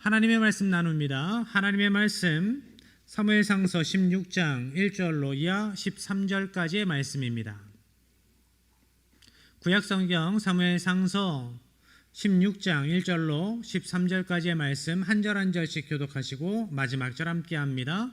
하나님의 말씀 나눕니다. 하나님의 말씀 사무엘상서 16장 1절로 이하 13절까지의 말씀입니다. 구약성경 사무엘상서 16장 1절로 13절까지의 말씀 한 절 한 절씩 교독하시고 마지막 절 함께 합니다.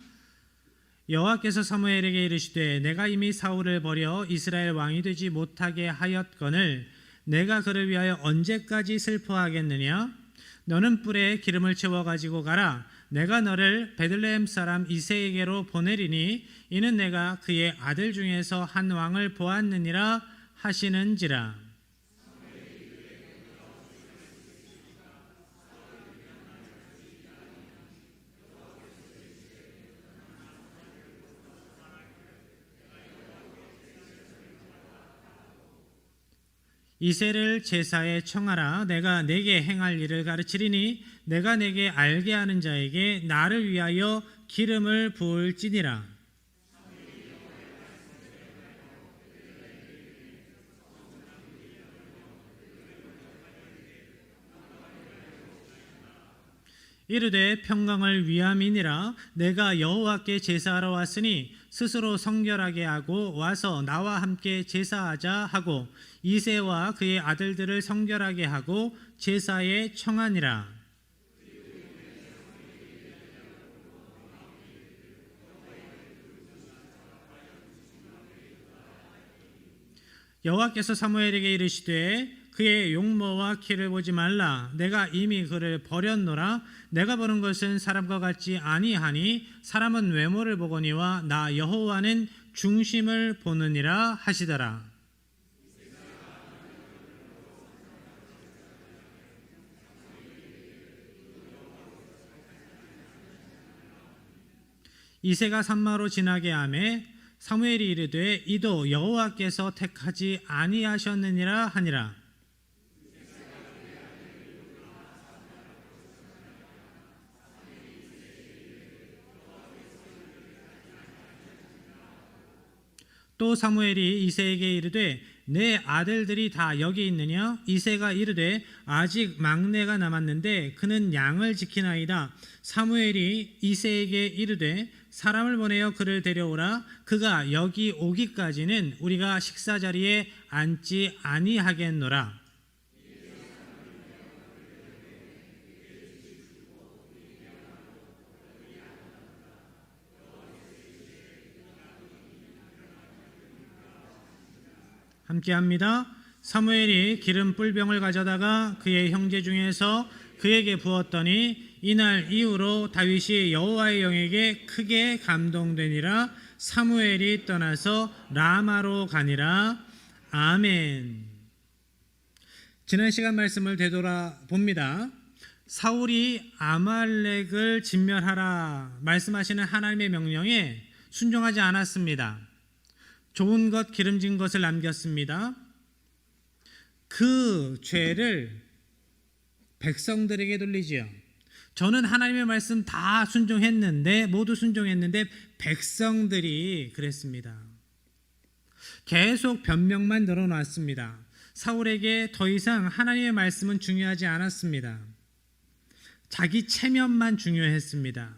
여호와께서 사무엘에게 이르시되 내가 이미 사울을 버려 이스라엘 왕이 되지 못하게 하였거늘 내가 그를 위하여 언제까지 슬퍼하겠느냐? 너는 뿔에 기름을 채워 가지고 가라. 내가 너를 베들레헴 사람 이새에게로 보내리니 이는 내가 그의 아들 중에서 한 왕을 보았느니라 하시는지라. 이새를 제사에 청하라. 내가 내게 행할 일을 가르치리니 내가 내게 알게 하는 자에게 나를 위하여 기름을 부을지니라. 이르되 평강을 위함이니라. 내가 여호와께 제사하러 왔으니 스스로 성결하게 하고 와서 나와 함께 제사하자 하고 이새와 그의 아들들을 성결하게 하고 제사에 청하니라. 여호와께서 사무엘에게 이르시되 그의 용모와 키를 보지 말라. 내가 이미 그를 버렸노라. 내가 보는 것은 사람과 같지 아니하니 사람은 외모를 보거니와 나 여호와는 중심을 보느니라 하시더라. 이새가 산마로 지나게 하매 사무엘이 이르되 이도 여호와께서 택하지 아니하셨느니라 하니라. 또 사무엘이 이새에게 이르되 내 아들들이 다 여기 있느냐? 이새가 이르되 아직 막내가 남았는데 그는 양을 지키나이다. 사무엘이 이새에게 이르되 사람을 보내어 그를 데려오라. 그가 여기 오기까지는 우리가 식사 자리에 앉지 아니하겠노라. 함께합니다. 사무엘이 기름 뿔병을 가져다가 그의 형제 중에서 그에게 부었더니 이날 이후로 다윗이 여호와의 영에게 크게 감동되니라. 사무엘이 떠나서 라마로 가니라. 아멘. 지난 시간 말씀을 되돌아봅니다. 사울이 아말렉을 진멸하라 말씀하시는 하나님의 명령에 순종하지 않았습니다. 좋은 것 기름진 것을 남겼습니다. 그 죄를 백성들에게 돌리지요. 저는 하나님의 말씀 다 순종했는데 모두 순종했는데 백성들이 그랬습니다. 계속 변명만 늘어놨습니다. 사울에게 더 이상 하나님의 말씀은 중요하지 않았습니다. 자기 체면만 중요했습니다.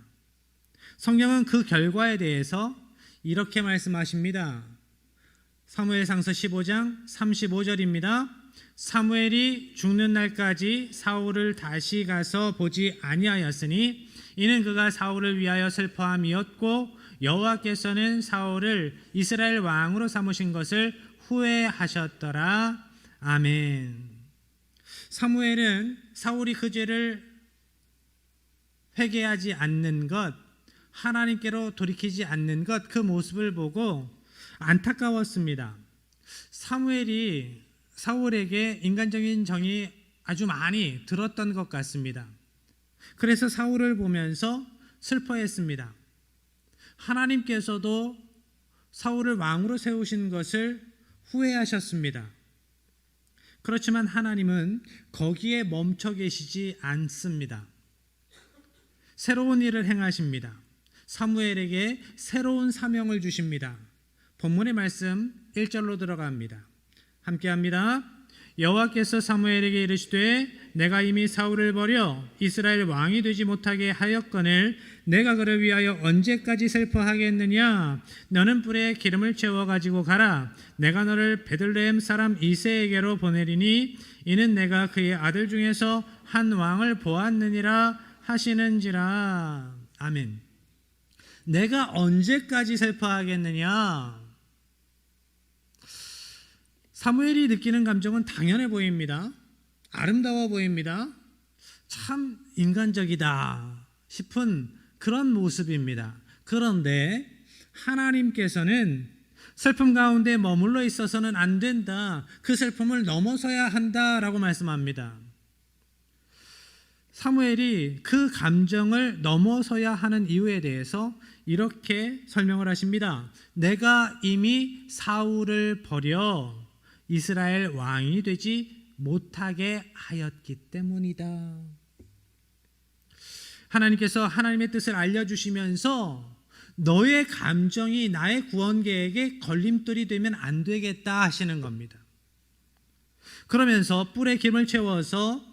성경은 그 결과에 대해서 이렇게 말씀하십니다. 사무엘상서 15장 35절입니다. 사무엘이 죽는 날까지 사울을 다시 가서 보지 아니하였으니 이는 그가 사울을 위하여 슬퍼함이었고 여호와께서는 사울을 이스라엘 왕으로 삼으신 것을 후회하셨더라. 아멘. 사무엘은 사울이 그 죄를 회개하지 않는 것, 하나님께로 돌이키지 않는 것, 그 모습을 보고 안타까웠습니다. 사무엘이 사울에게 인간적인 정이 아주 많이 들었던 것 같습니다. 그래서 사울을 보면서 슬퍼했습니다. 하나님께서도 사울을 왕으로 세우신 것을 후회하셨습니다. 그렇지만 하나님은 거기에 멈춰 계시지 않습니다. 새로운 일을 행하십니다. 사무엘에게 새로운 사명을 주십니다. 본문의 말씀 1절로 들어갑니다. 함께합니다. 여호와께서 사무엘에게 이르시되 내가 이미 사울을 버려 이스라엘 왕이 되지 못하게 하였거늘 내가 그를 위하여 언제까지 슬퍼하겠느냐. 너는 뿔에 기름을 채워 가지고 가라. 내가 너를 베들레헴 사람 이새에게로 보내리니 이는 내가 그의 아들 중에서 한 왕을 보았느니라 하시는지라. 아멘. 내가 언제까지 슬퍼하겠느냐. 사무엘이 느끼는 감정은 당연해 보입니다. 아름다워 보입니다. 참 인간적이다 싶은 그런 모습입니다. 그런데 하나님께서는 슬픔 가운데 머물러 있어서는 안 된다. 그 슬픔을 넘어서야 한다라고 말씀합니다. 사무엘이 그 감정을 넘어서야 하는 이유에 대해서 이렇게 설명을 하십니다. 내가 이미 사울을 버려 이스라엘 왕이 되지 못하게 하였기 때문이다. 하나님께서 하나님의 뜻을 알려주시면서 너의 감정이 나의 구원 계획에 걸림돌이 되면 안 되겠다 하시는 겁니다. 그러면서 뿔에 기름을 채워서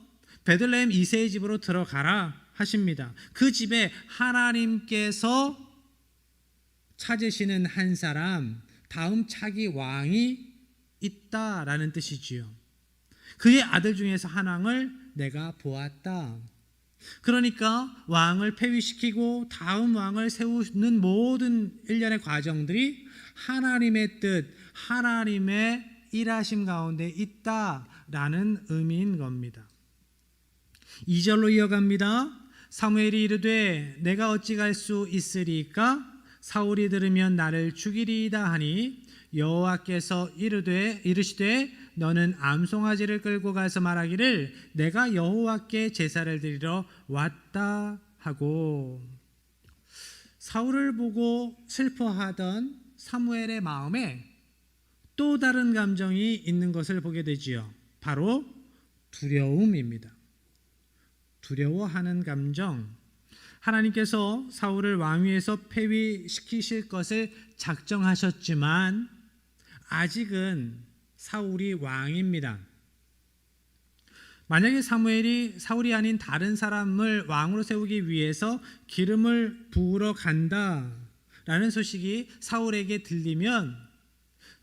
베들레헴 이새의 집으로 들어가라 하십니다. 그 집에 하나님께서 찾으시는 한 사람, 다음 차기 왕이 있다라는 뜻이지요. 그의 아들 중에서 한 왕을 내가 보았다. 그러니까 왕을 폐위시키고 다음 왕을 세우는 모든 일련의 과정들이 하나님의 뜻, 하나님의 일하심 가운데 있다라는 의미인 겁니다. 2절로 이어갑니다. 사무엘이 이르되 내가 어찌 갈 수 있으리까? 사울이 들으면 나를 죽이리이다 하니 여호와께서 이르시되 너는 암송아지를 끌고 가서 말하기를 내가 여호와께 제사를 드리러 왔다 하고. 사울을 보고 슬퍼하던 사무엘의 마음에 또 다른 감정이 있는 것을 보게 되지요. 바로 두려움입니다. 두려워하는 감정. 하나님께서 사울을 왕위에서 폐위시키실 것을 작정하셨지만 아직은 사울이 왕입니다. 만약에 사울이 아닌 다른 사람을 왕으로 세우기 위해서 기름을 부으러 간다라는 소식이 사울에게 들리면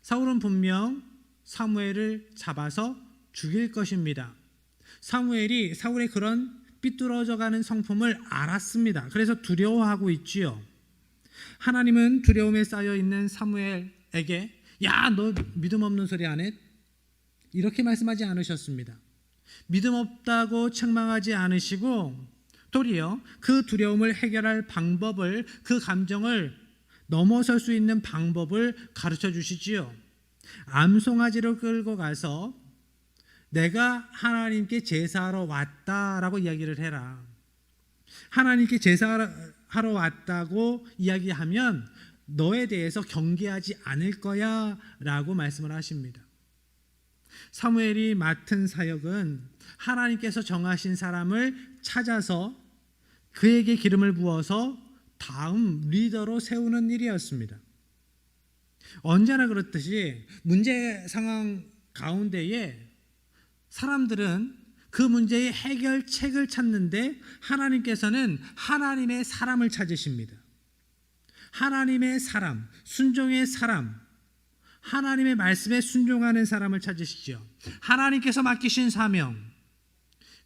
사울은 분명 사무엘을 잡아서 죽일 것입니다. 사무엘이 사울의 그런 삐뚤어져가는 성품을 알았습니다. 그래서 두려워하고 있지요. 하나님은 두려움에 쌓여있는 사무엘에게 야, 너 믿음 없는 소리 안 해? 이렇게 말씀하지 않으셨습니다. 믿음 없다고 책망하지 않으시고 도리어 그 두려움을 해결할 방법을, 그 감정을 넘어설 수 있는 방법을 가르쳐 주시지요. 암송아지를 끌고 가서 내가 하나님께 제사하러 왔다라고 이야기를 해라. 하나님께 제사하러 왔다고 이야기하면 너에 대해서 경계하지 않을 거야 라고 말씀을 하십니다. 사무엘이 맡은 사역은 하나님께서 정하신 사람을 찾아서 그에게 기름을 부어서 다음 리더로 세우는 일이었습니다. 언제나 그렇듯이 문제 상황 가운데에 사람들은 그 문제의 해결책을 찾는데 하나님께서는 하나님의 사람을 찾으십니다. 하나님의 사람, 순종의 사람, 하나님의 말씀에 순종하는 사람을 찾으시죠. 하나님께서 맡기신 사명,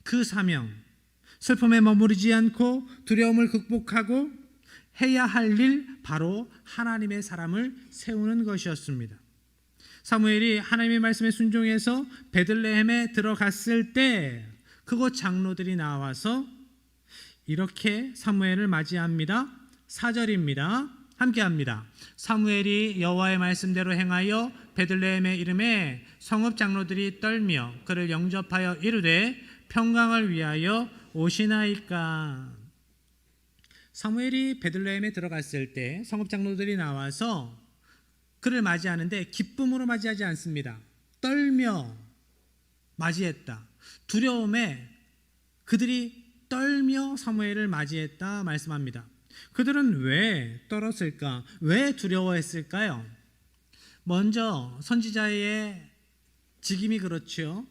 그 사명, 슬픔에 머무르지 않고 두려움을 극복하고 해야 할 일, 바로 하나님의 사람을 세우는 것이었습니다. 사무엘이 하나님의 말씀에 순종해서 베들레헴에 들어갔을 때 그곳 장로들이 나와서 이렇게 사무엘을 맞이합니다. 4절입니다. 함께합니다. 사무엘이 여호와의 말씀대로 행하여 베들레헴에 이르매 성읍 장로들이 떨며 그를 영접하여 이르되 평강을 위하여 오시나이까. 사무엘이 베들레헴에 들어갔을 때 성읍 장로들이 나와서 그를 맞이하는데 기쁨으로 맞이하지 않습니다. 떨며 맞이했다. 두려움에 그들이 떨며 사무엘을 맞이했다 말씀합니다. 그들은 왜 떨었을까? 왜 두려워했을까요? 먼저 선지자의 직임이 그렇죠.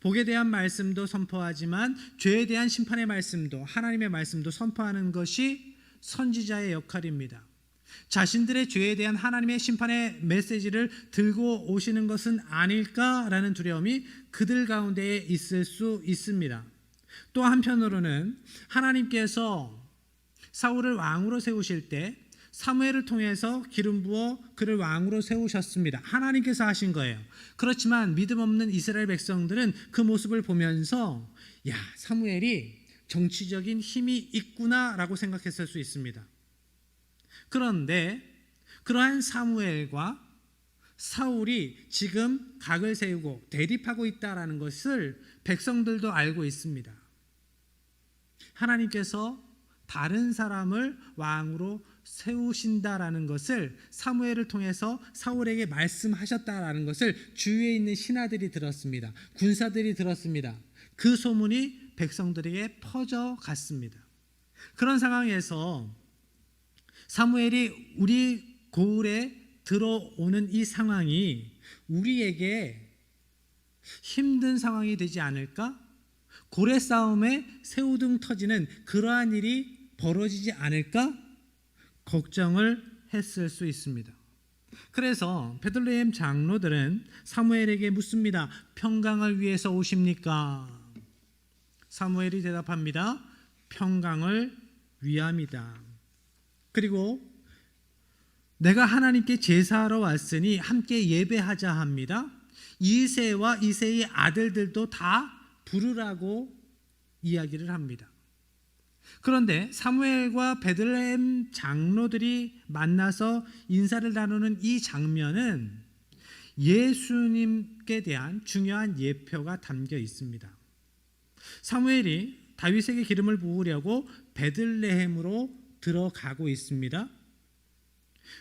복에 대한 말씀도 선포하지만 죄에 대한 심판의 말씀도, 하나님의 말씀도 선포하는 것이 선지자의 역할입니다. 자신들의 죄에 대한 하나님의 심판의 메시지를 들고 오시는 것은 아닐까라는 두려움이 그들 가운데에 있을 수 있습니다. 또 한편으로는 하나님께서 사울을 왕으로 세우실 때 사무엘을 통해서 기름 부어 그를 왕으로 세우셨습니다. 하나님께서 하신 거예요. 그렇지만 믿음 없는 이스라엘 백성들은 그 모습을 보면서 야, 사무엘이 정치적인 힘이 있구나라고 생각했을 수 있습니다. 그런데 그러한 사무엘과 사울이 지금 각을 세우고 대립하고 있다는 것을 백성들도 알고 있습니다. 하나님께서 다른 사람을 왕으로 세우신다라는 것을 사무엘을 통해서 사울에게 말씀하셨다라는 것을 주위에 있는 신하들이 들었습니다. 군사들이 들었습니다. 그 소문이 백성들에게 퍼져갔습니다. 그런 상황에서 사무엘이 우리 고을에 들어오는 이 상황이 우리에게 힘든 상황이 되지 않을까? 고래 싸움에 새우등 터지는 그러한 일이 벌어지지 않을까? 걱정을 했을 수 있습니다. 그래서 베들레헴 장로들은 사무엘에게 묻습니다. 평강을 위해서 오십니까? 사무엘이 대답합니다. 평강을 위함이다. 그리고 내가 하나님께 제사하러 왔으니 함께 예배하자 합니다. 이새와 이새의 아들들도 다 부르라고 이야기를 합니다. 그런데 사무엘과 베들레헴 장로들이 만나서 인사를 나누는 이 장면은 예수님께 대한 중요한 예표가 담겨 있습니다. 사무엘이 다윗에게 기름을 부으려고 베들레헴으로 들어가고 있습니다.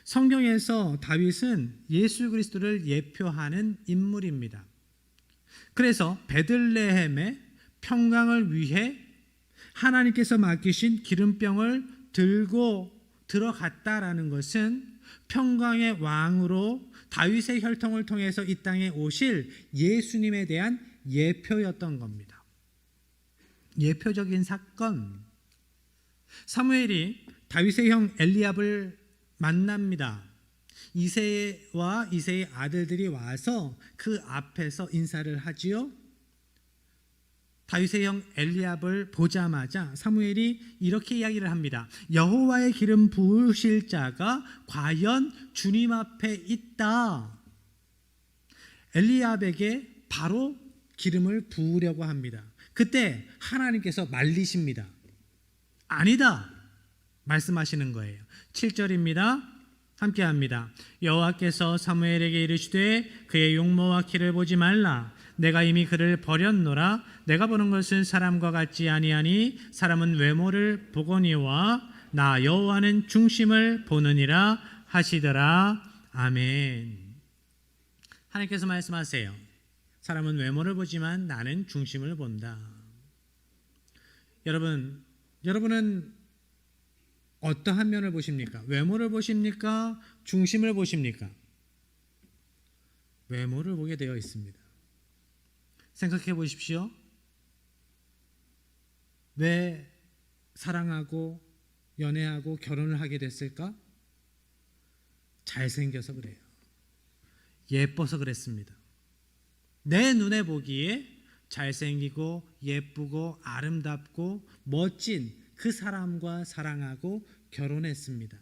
성경에서 다윗은 예수 그리스도를 예표하는 인물입니다. 그래서 베들레헴의 평강을 위해 하나님께서 맡기신 기름병을 들고 들어갔다라는 것은 평강의 왕으로 다윗의 혈통을 통해서 이 땅에 오실 예수님에 대한 예표였던 겁니다. 예표적인 사건. 사무엘이 다윗의 형 엘리압을 만납니다. 이새와 이새의 아들들이 와서 그 앞에서 인사를 하지요. 다윗의 형 엘리압을 보자마자 사무엘이 이렇게 이야기를 합니다. 여호와의 기름 부으실 자가 과연 주님 앞에 있다. 엘리압에게 바로 기름을 부으려고 합니다. 그때 하나님께서 말리십니다. 아니다 말씀하시는 거예요. 7절입니다. 함께합니다. 여호와께서 사무엘에게 이르시되 그의 용모와 키를 보지 말라. 내가 이미 그를 버렸노라. 내가 보는 것은 사람과 같지 아니하니 사람은 외모를 보거니와 나 여호와는 중심을 보느니라 하시더라. 아멘. 하나님께서 말씀하세요. 사람은 외모를 보지만 나는 중심을 본다. 여러분은 어떠한 면을 보십니까? 외모를 보십니까? 중심을 보십니까? 외모를 보게 되어 있습니다. 생각해 보십시오. 왜 사랑하고 연애하고 결혼을 하게 됐을까? 잘생겨서 그래요. 예뻐서 그랬습니다. 내 눈에 보기에 잘생기고 예쁘고 아름답고 멋진 그 사람과 사랑하고 결혼했습니다.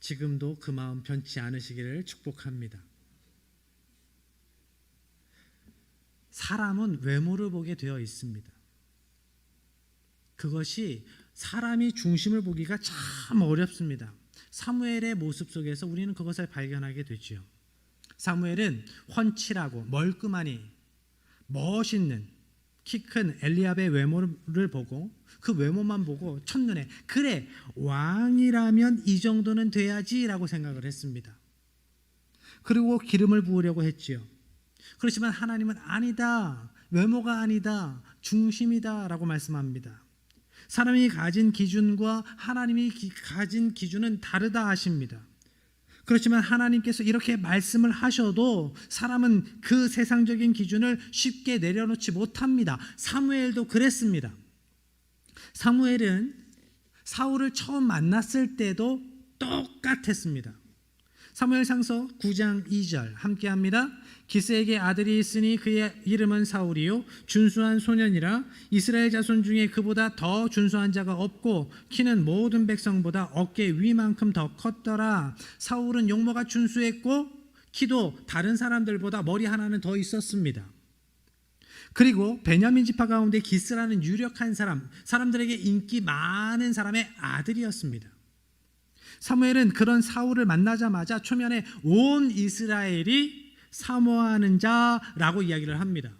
지금도 그 마음 변치 않으시기를 축복합니다. 사람은 외모를 보게 되어 있습니다. 그것이 사람이 중심을 보기가 참 어렵습니다. 사무엘의 모습 속에서 우리는 그것을 발견하게 되죠. 사무엘은 훤칠하고 멀끔하니 멋있는 키 큰 엘리압의 외모를 보고 그 외모만 보고 첫눈에 그래 왕이라면 이 정도는 돼야지라고 생각을 했습니다. 그리고 기름을 부으려고 했지요. 그렇지만 하나님은 아니다. 외모가 아니다. 중심이다 라고 말씀합니다. 사람이 가진 기준과 하나님이 가진 기준은 다르다 하십니다. 그렇지만 하나님께서 이렇게 말씀을 하셔도 사람은 그 세상적인 기준을 쉽게 내려놓지 못합니다. 사무엘도 그랬습니다. 사무엘은 사울을 처음 만났을 때도 똑같았습니다. 사무엘상서 9장 2절 함께합니다. 기스에게 아들이 있으니 그의 이름은 사울이요 준수한 소년이라 이스라엘 자손 중에 그보다 더 준수한 자가 없고 키는 모든 백성보다 어깨 위만큼 더 컸더라. 사울은 용모가 준수했고 키도 다른 사람들보다 머리 하나는 더 있었습니다. 그리고 베냐민 지파 가운데 기스라는 유력한 사람들에게 인기 많은 사람의 아들이었습니다. 사무엘은 그런 사울을 만나자마자 초면에 온 이스라엘이 사모하는 자라고 이야기를 합니다.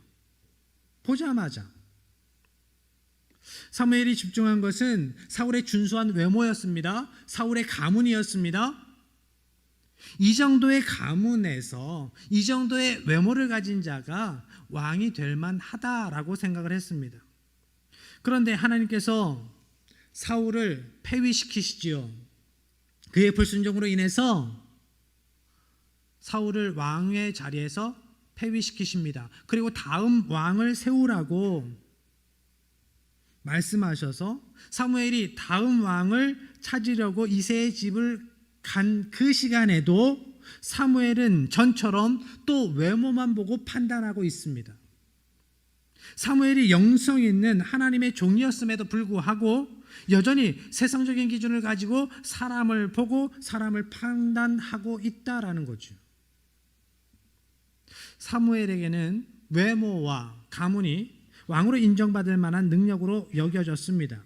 보자마자. 사무엘이 집중한 것은 사울의 준수한 외모였습니다. 사울의 가문이었습니다. 이 정도의 가문에서 이 정도의 외모를 가진 자가 왕이 될 만하다라고 생각을 했습니다. 그런데 하나님께서 사울을 폐위시키시지요. 그의 불순종으로 인해서 사울을 왕의 자리에서 폐위시키십니다. 그리고 다음 왕을 세우라고 말씀하셔서 사무엘이 다음 왕을 찾으려고 이새의 집을 간 그 시간에도 사무엘은 전처럼 또 외모만 보고 판단하고 있습니다. 사무엘이 영성 있는 하나님의 종이었음에도 불구하고 여전히 세상적인 기준을 가지고 사람을 보고 사람을 판단하고 있다라는 거죠. 사무엘에게는 외모와 가문이 왕으로 인정받을 만한 능력으로 여겨졌습니다.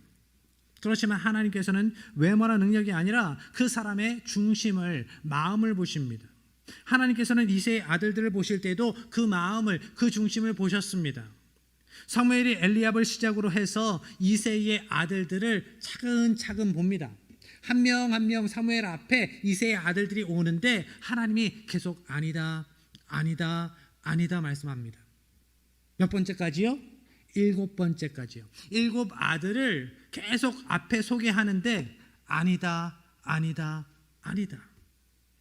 그렇지만 하나님께서는 외모나 능력이 아니라 그 사람의 중심을, 마음을 보십니다. 하나님께서는 이새의 아들들을 보실 때도 그 마음을, 그 중심을 보셨습니다. 사무엘이 엘리압을 시작으로 해서 이새의 아들들을 차근차근 봅니다. 한 명 한 명 사무엘 앞에 이새의 아들들이 오는데 하나님이 계속 아니다, 아니다, 아니다 말씀합니다. 몇 번째까지요? 7번째까지요. 7 아들을 계속 앞에 소개하는데 아니다, 아니다, 아니다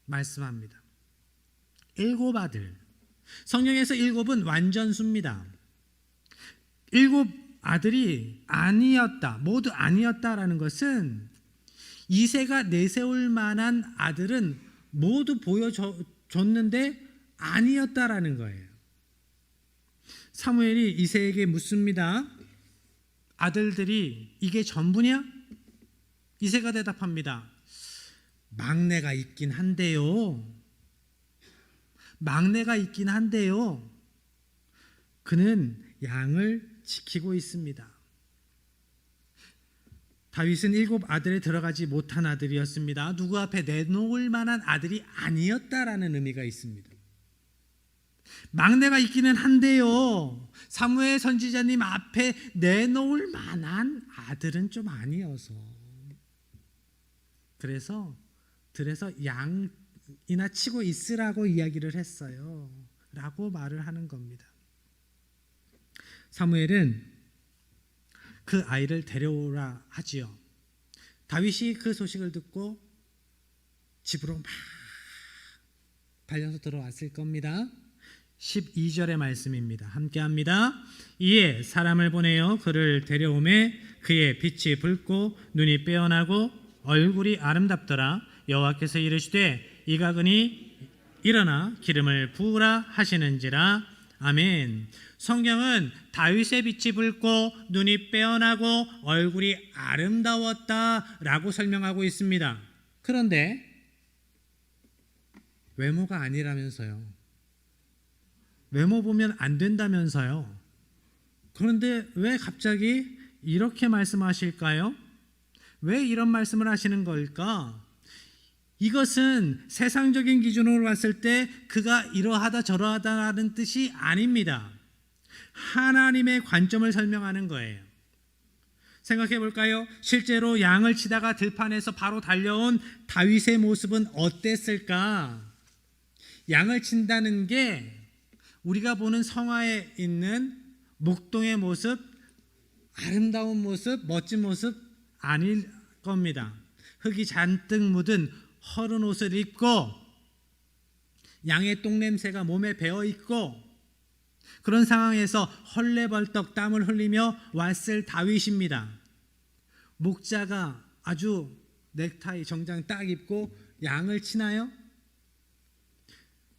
말씀합니다. 7 아들. 성경에서 7은 완전수입니다. 7 아들이 아니었다, 모두 아니었다라는 것은 이새가 내세울 만한 아들은 모두 보여줬는데 아니었다라는 거예요. 사무엘이 이새에게 묻습니다. 아들들이 이게 전부냐? 이새가 대답합니다. 막내가 있긴 한데요. 막내가 있긴 한데요. 그는 양을 지키고 있습니다. 다윗은 7 아들에 들어가지 못한 아들이었습니다. 누구 앞에 내놓을 만한 아들이 아니었다라는 의미가 있습니다. 막내가 있기는 한데요. 사무엘 선지자님 앞에 내놓을 만한 아들은 좀 아니어서 그래서 들에서 양이나 치고 있으라고 이야기를 했어요. 라고 말을 하는 겁니다. 사무엘은 그 아이를 데려오라 하지요. 다윗이 그 소식을 듣고 집으로 막 달려서 들어왔을 겁니다. 12절의 말씀입니다. 함께합니다. 이에 사람을 보내어 그를 데려오매 그의 빛이 붉고 눈이 빼어나고 얼굴이 아름답더라. 여호와께서 이르시되 이가그니 일어나 기름을 부으라 하시는지라. 아멘. 성경은 다윗의 빛이 붉고 눈이 빼어나고 얼굴이 아름다웠다라고 설명하고 있습니다. 그런데 외모가 아니라면서요. 외모 보면 안 된다면서요. 그런데 왜 갑자기 이렇게 말씀하실까요? 왜 이런 말씀을 하시는 걸까? 이것은 세상적인 기준으로 봤을 때 그가 이러하다 저러하다라는 뜻이 아닙니다. 하나님의 관점을 설명하는 거예요. 생각해 볼까요? 실제로 양을 치다가 들판에서 바로 달려온 다윗의 모습은 어땠을까? 양을 친다는 게 우리가 보는 성화에 있는 목동의 모습, 아름다운 모습, 멋진 모습 아닐 겁니다. 흙이 잔뜩 묻은 허른 옷을 입고 양의 똥냄새가 몸에 배어 있고 그런 상황에서 헐레벌떡 땀을 흘리며 왔을 다윗입니다. 목자가 아주 넥타이 정장 딱 입고 양을 치나요?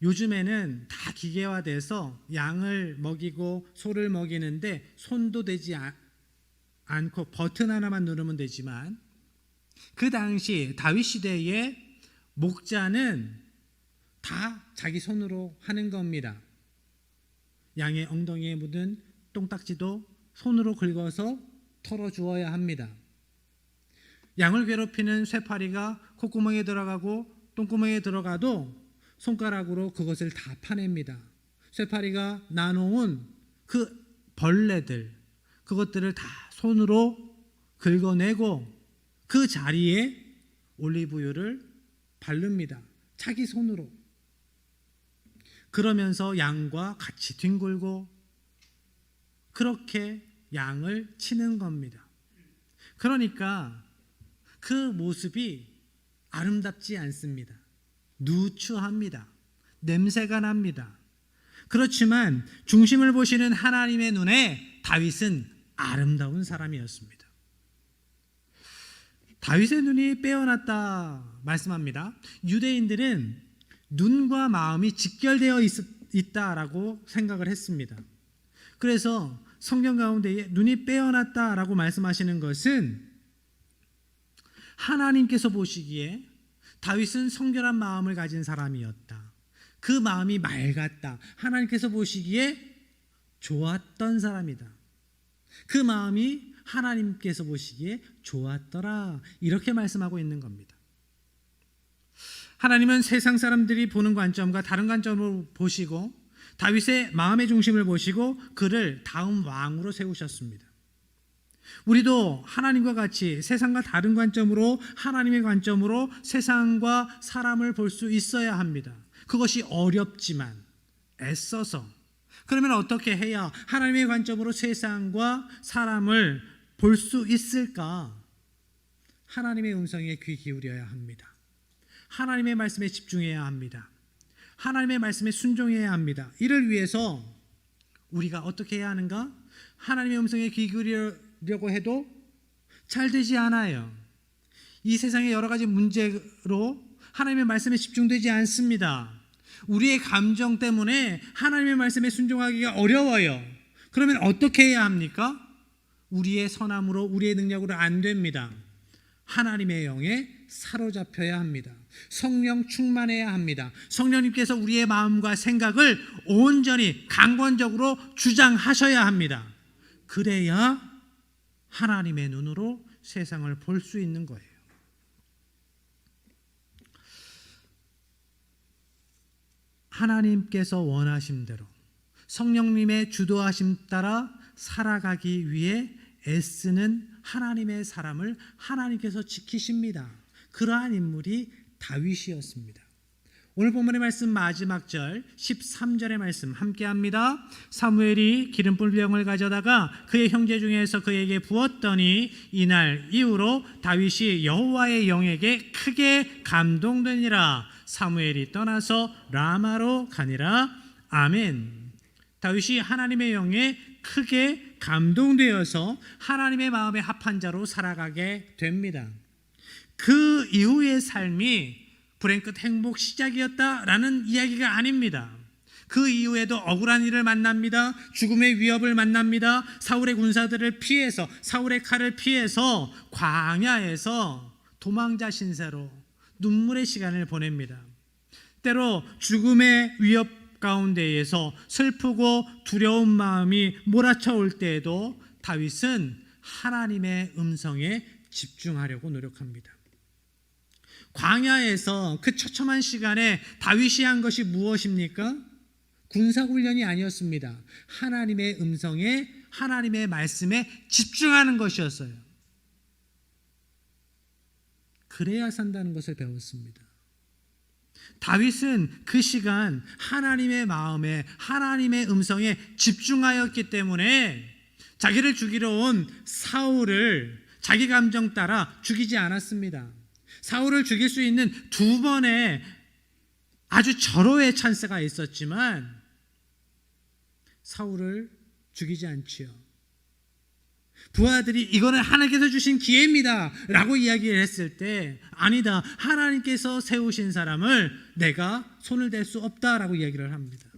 요즘에는 다 기계화돼서 양을 먹이고 소를 먹이는데 손도 대지 않고 버튼 하나만 누르면 되지만 그 당시 다윗 시대에 목자는 다 자기 손으로 하는 겁니다. 양의 엉덩이에 묻은 똥딱지도 손으로 긁어서 털어주어야 합니다. 양을 괴롭히는 쇠파리가 콧구멍에 들어가고 똥구멍에 들어가도 손가락으로 그것을 다 파냅니다. 쇠파리가 나놓은 그 벌레들, 그것들을 다 손으로 긁어내고 그 자리에 올리브유를 바릅니다. 자기 손으로. 그러면서 양과 같이 뒹굴고 그렇게 양을 치는 겁니다. 그러니까 그 모습이 아름답지 않습니다. 누추합니다. 냄새가 납니다. 그렇지만 중심을 보시는 하나님의 눈에 다윗은 아름다운 사람이었습니다. 다윗의 눈이 빼어났다 말씀합니다. 유대인들은 눈과 마음이 직결되어 있다라고 생각을 했습니다. 그래서 성경 가운데 눈이 빼어났다라고 말씀하시는 것은 하나님께서 보시기에 다윗은 성결한 마음을 가진 사람이었다. 그 마음이 맑았다. 하나님께서 보시기에 좋았던 사람이다. 그 마음이 하나님께서 보시기에 좋았더라. 이렇게 말씀하고 있는 겁니다. 하나님은 세상 사람들이 보는 관점과 다른 관점으로 보시고 다윗의 마음의 중심을 보시고 그를 다음 왕으로 세우셨습니다. 우리도 하나님과 같이 세상과 다른 관점으로 하나님의 관점으로 세상과 사람을 볼 수 있어야 합니다. 그것이 어렵지만 애써서 그러면 어떻게 해야 하나님의 관점으로 세상과 사람을 볼 수 있을까? 하나님의 음성에 귀 기울여야 합니다. 하나님의 말씀에 집중해야 합니다. 하나님의 말씀에 순종해야 합니다. 이를 위해서 우리가 어떻게 해야 하는가? 하나님의 음성에 귀 기울이려고 해도 잘 되지 않아요. 이 세상의 여러 가지 문제로 하나님의 말씀에 집중되지 않습니다. 우리의 감정 때문에 하나님의 말씀에 순종하기가 어려워요. 그러면 어떻게 해야 합니까? 우리의 선함으로 우리의 능력으로 안 됩니다. 하나님의 영에 사로잡혀야 합니다. 성령 충만해야 합니다. 성령님께서 우리의 마음과 생각을 온전히 강권적으로 주장하셔야 합니다. 그래야 하나님의 눈으로 세상을 볼 수 있는 거예요. 하나님께서 원하신 대로 성령님의 주도하심 따라 살아가기 위해 애쓰는 하나님의 사람을 하나님께서 지키십니다. 그러한 인물이 다윗이었습니다. 오늘 본문의 말씀 마지막 절 13절의 말씀 함께합니다. 사무엘이 기름불병을 가져다가 그의 형제 중에서 그에게 부었더니 이날 이후로 다윗이 여호와의 영에게 크게 감동되니라. 사무엘이 떠나서 라마로 가니라. 아멘. 다윗이 하나님의 영에 크게 감동되어서 하나님의 마음에 합한 자로 살아가게 됩니다. 그 이후의 삶이 불행 끝 행복 시작이었다라는 이야기가 아닙니다. 그 이후에도 억울한 일을 만납니다. 죽음의 위협을 만납니다. 사울의 군사들을 피해서 사울의 칼을 피해서 광야에서 도망자 신세로 눈물의 시간을 보냅니다. 때로 죽음의 위협 가운데에서 슬프고 두려운 마음이 몰아쳐올 때에도 다윗은 하나님의 음성에 집중하려고 노력합니다. 광야에서 그 처참한 시간에 다윗이 한 것이 무엇입니까? 군사훈련이 아니었습니다. 하나님의 음성에 하나님의 말씀에 집중하는 것이었어요. 그래야 산다는 것을 배웠습니다. 다윗은 그 시간 하나님의 마음에 하나님의 음성에 집중하였기 때문에 자기를 죽이러 온 사울을 자기 감정 따라 죽이지 않았습니다. 사울을 죽일 수 있는 두 번의 아주 절호의 찬스가 있었지만 사울을 죽이지 않지요. 부하들이 이거는 하나님께서 주신 기회입니다 라고 이야기를 했을 때 아니다, 하나님께서 세우신 사람을 내가 손을 댈 수 없다라고 이야기를 합니다.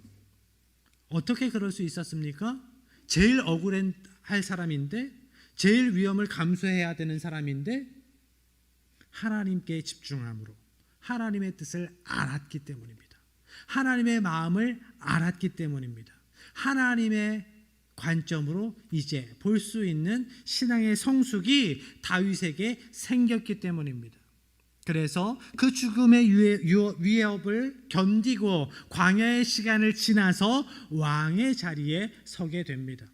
어떻게 그럴 수 있었습니까? 제일 억울할 사람인데, 제일 위험을 감수해야 되는 사람인데 하나님께 집중함으로 하나님의 뜻을 알았기 때문입니다. 하나님의 마음을 알았기 때문입니다. 하나님의 관점으로 이제 볼 수 있는 신앙의 성숙이 다윗에게 생겼기 때문입니다. 그래서 그 죽음의 위협을 견디고 광야의 시간을 지나서 왕의 자리에 서게 됩니다.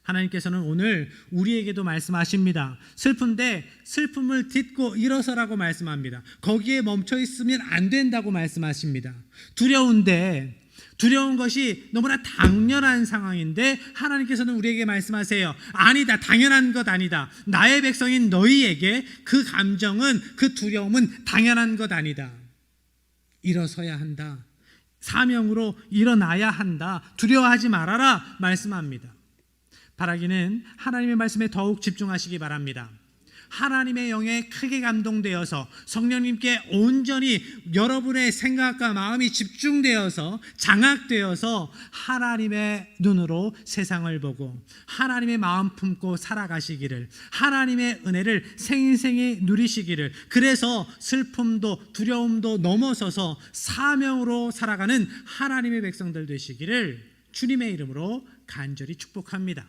하나님께서는 오늘 우리에게도 말씀하십니다. 슬픈데 슬픔을 딛고 일어서라고 말씀합니다. 거기에 멈춰 있으면 안 된다고 말씀하십니다. 두려운 것이 너무나 당연한 상황인데 하나님께서는 우리에게 말씀하세요. 아니다, 당연한 것 아니다. 나의 백성인 너희에게 그 감정은, 그 두려움은 당연한 것 아니다. 일어서야 한다. 사명으로 일어나야 한다. 두려워하지 말아라 말씀합니다. 바라기는 하나님의 말씀에 더욱 집중하시기 바랍니다. 하나님의 영에 크게 감동되어서 성령님께 온전히 여러분의 생각과 마음이 집중되어서 장악되어서 하나님의 눈으로 세상을 보고 하나님의 마음 품고 살아가시기를, 하나님의 은혜를 생생히 누리시기를, 그래서 슬픔도 두려움도 넘어서서 사명으로 살아가는 하나님의 백성들 되시기를 주님의 이름으로 간절히 축복합니다.